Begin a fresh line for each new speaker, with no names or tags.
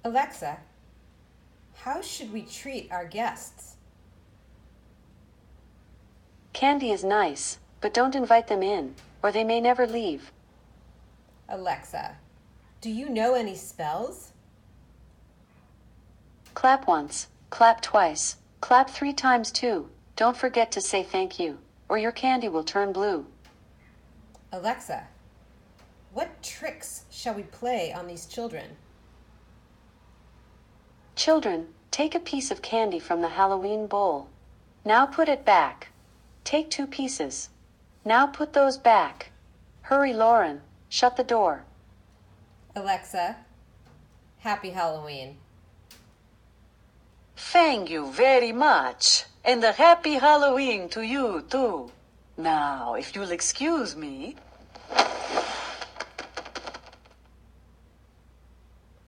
Alexa, how should we treat our guests?
Candy is nice, but don't invite them in, or they may never leave.
Alexa, do you know any spells?
Clap once, clap twice, clap 3 times too. Don't forget to say thank you, or your candy will turn blue.
Alexa, what tricks shall we play on these children?
Children, take a piece of candy from the Halloween bowl. Now put it back. Take 2 pieces. Now put those back. Hurry, Lauren, shut the door.
Alexa, happy Halloween.
Thank you very much, and a happy Halloween to you too. Now, if you'll excuse me.